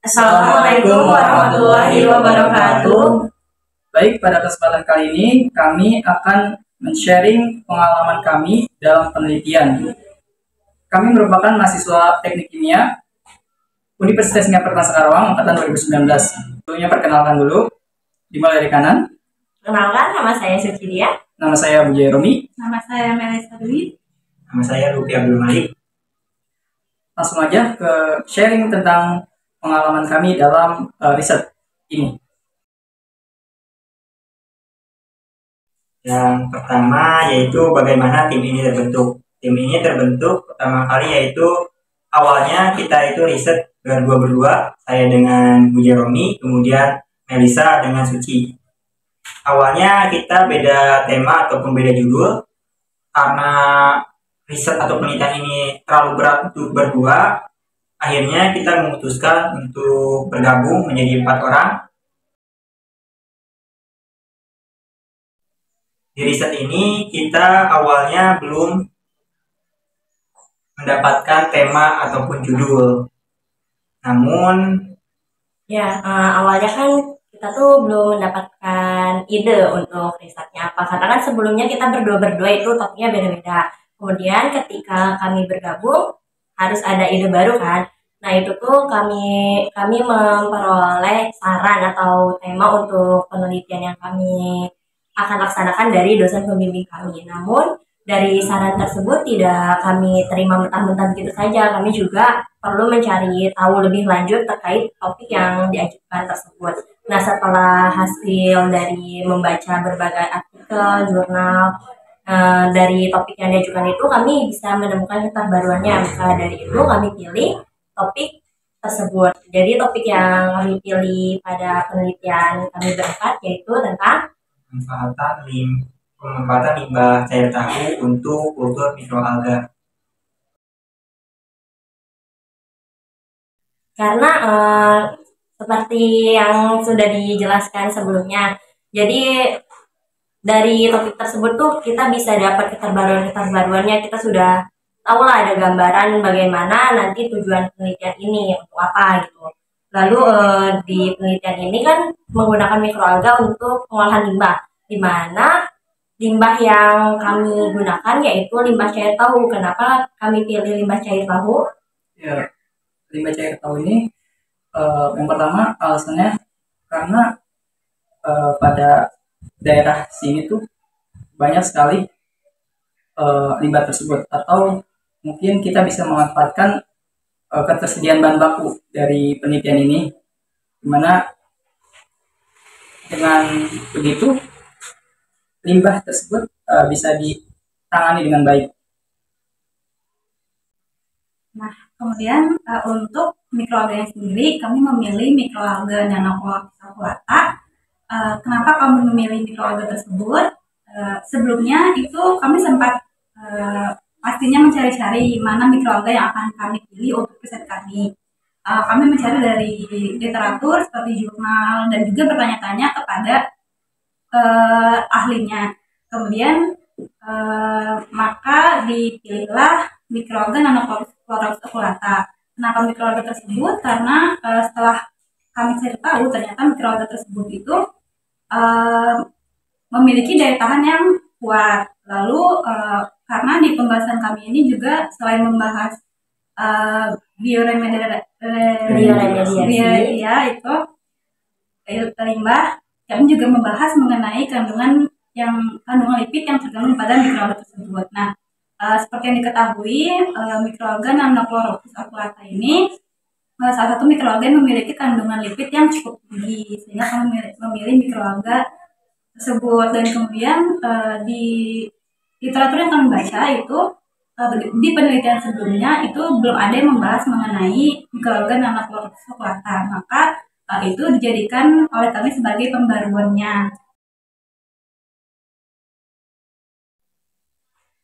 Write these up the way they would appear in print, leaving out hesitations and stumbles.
Assalamualaikum warahmatullahi wabarakatuh. Baik, pada kesempatan kali ini kami akan men-sharing pengalaman kami dalam penelitian. Kami merupakan mahasiswa Teknik Kimia Universitas Singapura Karawang angkatan 2019. Sebelumnya perkenalkan dulu, dimulai dari kanan. Kenalkan, nama saya Sucilia. Nama saya Bujaya Romi. Nama saya Melisa Dwi. Nama saya Rupi Abdul Malik. Langsung aja ke sharing tentang pengalaman kami dalam riset ini. Yang pertama yaitu bagaimana tim ini terbentuk. Tim ini terbentuk pertama kali yaitu awalnya kita itu riset berdua, saya dengan Bu Jeromi, kemudian Melisa dengan Suci. Awalnya kita beda tema ataupun beda judul karena riset atau penelitian ini terlalu berat untuk berdua. Akhirnya kita memutuskan untuk bergabung menjadi 4 orang. Di riset ini kita awalnya belum mendapatkan tema ataupun judul. Namun awalnya kan kita tuh belum mendapatkan ide untuk risetnya apa, karena kan sebelumnya kita berdua itu topiknya beda-beda. Kemudian ketika kami bergabung harus ada ide baru kan. Nah itu tuh kami memperoleh saran atau tema untuk penelitian yang kami akan laksanakan dari dosen pembimbing kami. Namun dari saran tersebut tidak kami terima mentah-mentah begitu saja. Kami juga perlu mencari tahu lebih lanjut terkait topik yang diajukan tersebut. Nah setelah hasil dari membaca berbagai artikel, jurnal, dari topik yang diajukan itu kami bisa menemukan keterbaruannya. Maka dari itu kami pilih topik tersebut. Jadi topik yang kami pilih pada penelitian kami berempat yaitu tentang pemanfaatan limbah cair tahu untuk kultur mikroalga. Karena seperti yang sudah dijelaskan sebelumnya, jadi dari topik tersebut tuh kita bisa dapat keterbaruannya. Kita sudah tahu lah, ada gambaran bagaimana nanti tujuan penelitian ini untuk apa gitu. Lalu di penelitian ini kan menggunakan mikroalga untuk pengolahan limbah, di mana limbah yang kami gunakan yaitu limbah cair tahu. Kenapa kami pilih limbah cair tahu? Ya, limbah cair tahu ini yang pertama alasannya karena pada daerah sini tuh banyak sekali limbah tersebut, atau mungkin kita bisa memanfaatkan ketersediaan bahan baku dari penelitian ini, dimana dengan begitu limbah tersebut bisa ditangani dengan baik. Nah, kemudian untuk mikroalga sendiri, kami memilih mikroalga Nanocolapis acuata. Kenapa kami memilih mikroalga tersebut? Sebelumnya itu kami sempat pastinya mencari-cari mana mikroalga yang akan kami pilih untuk riset kami. Kami mencari dari literatur seperti jurnal dan juga bertanya-tanya kepada ahlinya. Kemudian maka dipilihlah mikroalga Nanocolapis acuata. Kenapa mikroalga tersebut? Karena setelah kami cari tahu ternyata mikroalga tersebut itu memiliki daya tahan yang kuat. Lalu karena di pembahasan kami ini juga selain membahas bioremediasi itu limbah, kami juga membahas mengenai kandungan lipid yang terkandung pada mikroalga tersebut. Nah, seperti yang diketahui, mikroalga Nanocolapis acuata ini salah satu mikroalga yang memiliki kandungan lipid yang cukup tinggi, sehingga kami memilih mikroalga tersebut. Dan kemudian di literatur yang kami baca itu di penelitian sebelumnya itu belum ada yang membahas mengenai mikroalga Nanocolapis acuata, maka itu dijadikan oleh kami sebagai pembaruannya.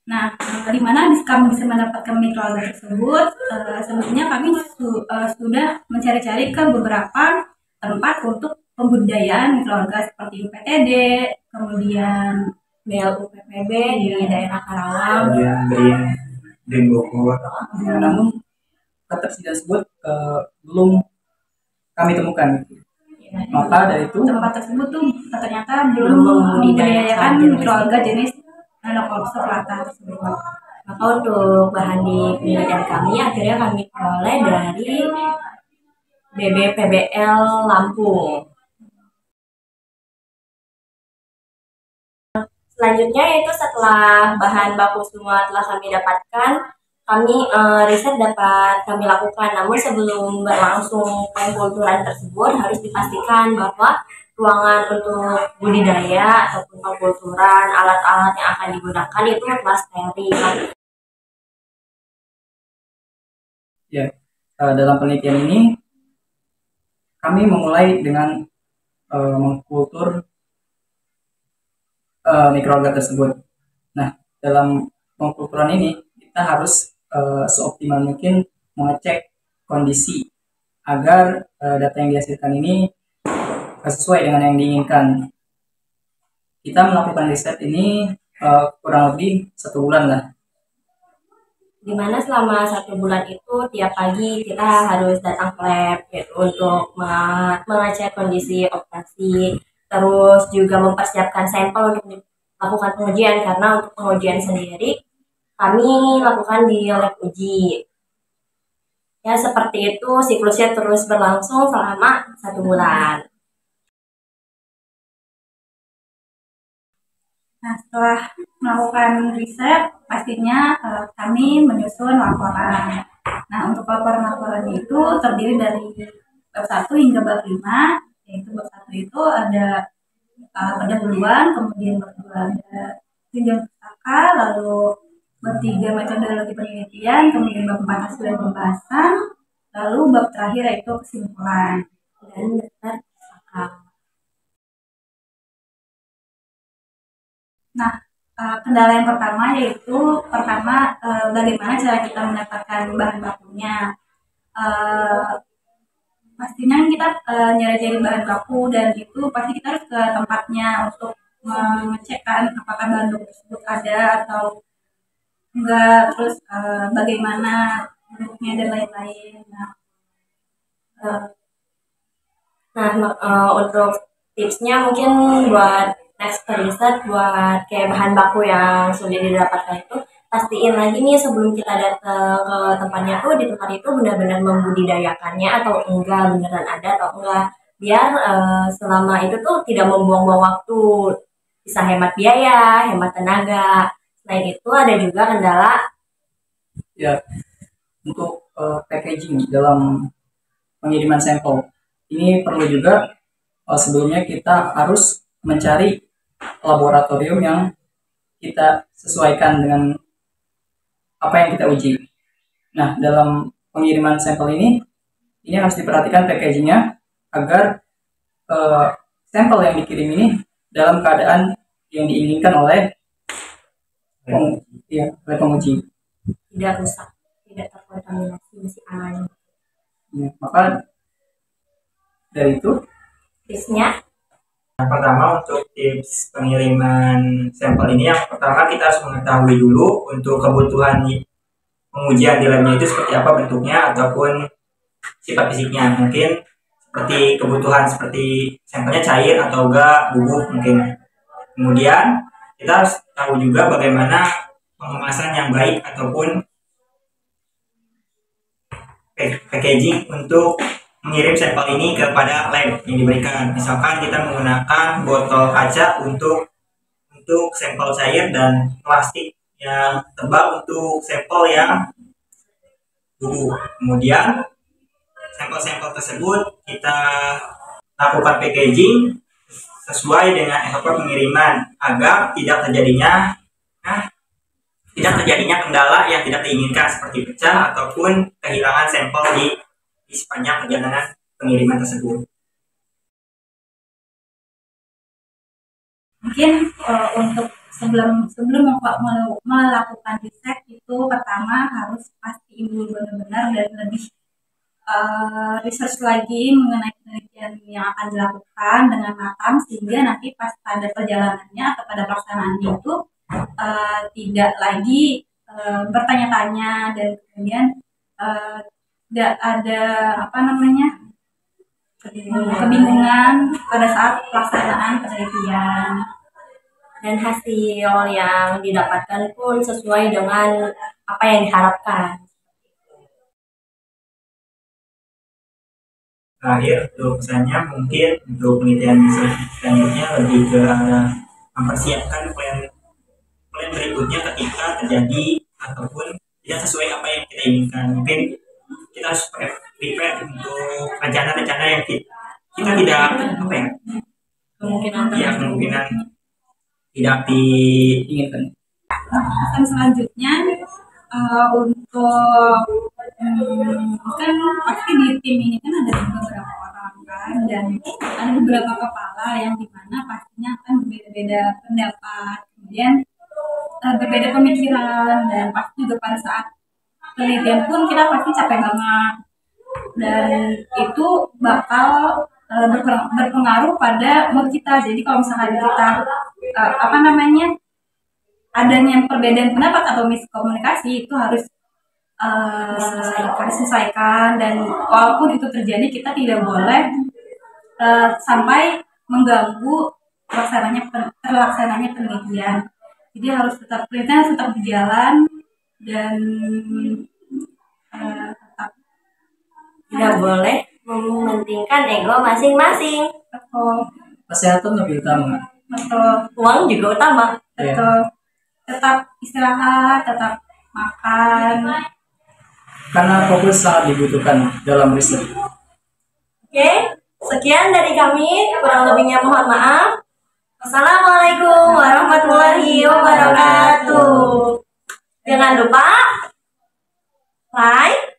Nah, di mana kami bisa mendapatkan mikroalga tersebut? Sebelumnya kami sudah mencari-cari ke beberapa tempat untuk pembudidayaan mikroalga seperti UPTD, kemudian BLUPPB di daerah Karawang, Bogor. Namun ketersediaan tersebut belum kami temukan. Maka dari itu tempat tersebut tuh ternyata belum membudidayakan mikroalga jenis Nanococcus tersebut. Maka untuk bahan di penelitian kami akhirnya kami peroleh dari BBPBL Lampung. Selanjutnya yaitu setelah bahan baku semua telah kami dapatkan, kami riset dapat kami lakukan. Namun sebelum berlangsung pengkulturan tersebut harus dipastikan bahwa ruangan untuk budidaya ataupun pengkulturan, alat-alat yang akan digunakan itu telah steril. ya, dalam penelitian ini kami memulai dengan mengkultur mikroalga tersebut. Nah, dalam pengkulturan ini kita harus seoptimal mungkin mengecek kondisi agar data yang dihasilkan ini sesuai dengan yang diinginkan. Kita melakukan riset ini kurang lebih 1 bulan lah. Dimana selama 1 bulan itu tiap pagi kita harus datang ke lab gitu, untuk mengecek kondisi operasi, terus juga mempersiapkan sampel untuk dilakukan pengujian, karena untuk pengujian sendiri kami lakukan di lab uji. Ya seperti itu siklusnya terus berlangsung selama 1 bulan. Nah, setelah melakukan riset, pastinya kami menyusun laporan. Nah, untuk laporan-laporan itu terdiri dari bab 1 hingga bab 5, yaitu bab 1 itu ada pendahuluan, kemudian bab 2 ada tinjauan pustaka, lalu bab 3 metodologi penelitian, kemudian bab 4 hasil dan pembahasan, lalu bab terakhir yaitu kesimpulan dan daftar pustaka. Nah, kendala yang pertama yaitu bagaimana cara kita mendapatkan bahan bakunya. Pastinya kita nyari-nyari bahan baku, dan itu pasti kita harus ke tempatnya untuk mengecek kan apakah bahan baku tersebut ada atau enggak, terus bagaimana bentuknya dan lain-lain. Untuk tipsnya mungkin buat next riset, buat kayak bahan baku yang sudah didapatkan itu, pastiin lagi nih sebelum kita datang ke tempatnya tuh, di tempat itu benar-benar membudidayakannya atau enggak, beneran ada atau enggak, biar selama itu tuh tidak membuang-buang waktu, bisa hemat biaya, hemat tenaga. Selain itu ada juga kendala Ya, untuk packaging dalam pengiriman sampel ini perlu juga sebelumnya kita harus mencari laboratorium yang kita sesuaikan dengan apa yang kita uji. Nah, dalam pengiriman sampel ini harus diperhatikan packagingnya agar sampel yang dikirim ini dalam keadaan yang diinginkan oleh penguji, tidak rusak, tidak terkontaminasi, masih aman. Ya, maka dari itu Tipsnya yang pertama, untuk tips pengiriman sampel ini, yang pertama kita harus mengetahui dulu untuk kebutuhan pengujian di labnya itu seperti apa bentuknya ataupun sifat fisiknya. Mungkin seperti kebutuhan seperti sampelnya cair atau enggak, bubuk mungkin. Kemudian kita harus tahu juga bagaimana pengemasan yang baik ataupun packaging untuk mengirim sampel ini kepada lab yang diberikan. Misalkan kita menggunakan botol kaca untuk sampel cair dan plastik yang tebal untuk sampel yang bubuk. Kemudian sampel-sampel tersebut kita lakukan packaging sesuai dengan SOP pengiriman agar tidak terjadinya kendala yang tidak diinginkan seperti pecah ataupun kehilangan sampel di sepanjang perjalanan pengiriman tersebut. Mungkin untuk sebelum melakukan riset itu pertama harus pastiin dulu benar-benar dan lebih research lagi mengenai penelitian yang akan dilakukan dengan matang, sehingga nanti pas pada perjalanannya atau pada pelaksanaannya itu tidak lagi bertanya-tanya dan kemudian tidak ada kebingungan pada saat pelaksanaan penelitian. Dan hasil yang didapatkan pun sesuai dengan apa yang diharapkan. Terakhir untuk pesannya mungkin untuk penelitian selanjutnya lebih ke arah mempersiapkan plan berikutnya ketika terjadi ataupun tidak sesuai apa yang kita inginkan. Mungkin kita harus prepare untuk rencana-rencana yang kita tidak apa ya kemungkinan tidak diinginkan. Pesan selanjutnya untuk kan pasti di tim ini kan ada beberapa orang kan, dan ada beberapa kepala yang dimana pastinya akan berbeda-beda pendapat, kemudian berbeda pemikiran, dan pasti juga pada saat penelitian pun kita pasti capek banget, dan itu bakal berpengaruh pada mood kita. Jadi kalau misalkan kita adanya perbedaan pendapat atau miskomunikasi itu harus diselesaikan, dan walaupun itu terjadi kita tidak boleh sampai mengganggu terlaksananya penelitian. Jadi harus penelitian harus tetap berjalan, dan tetap Tidak boleh mementingkan ego masing-masing. Kesehatan lebih utama. Uang juga utama. Tetap istirahat, tetap makan. Karena fokus sangat dibutuhkan dalam riset. Oke, sekian dari kami. Kurang lebihnya mohon maaf. Wassalamualaikum warahmatullahi wabarakatuh. Jangan lupa like,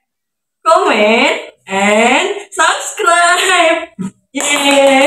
comment, and subscribe. Yeay.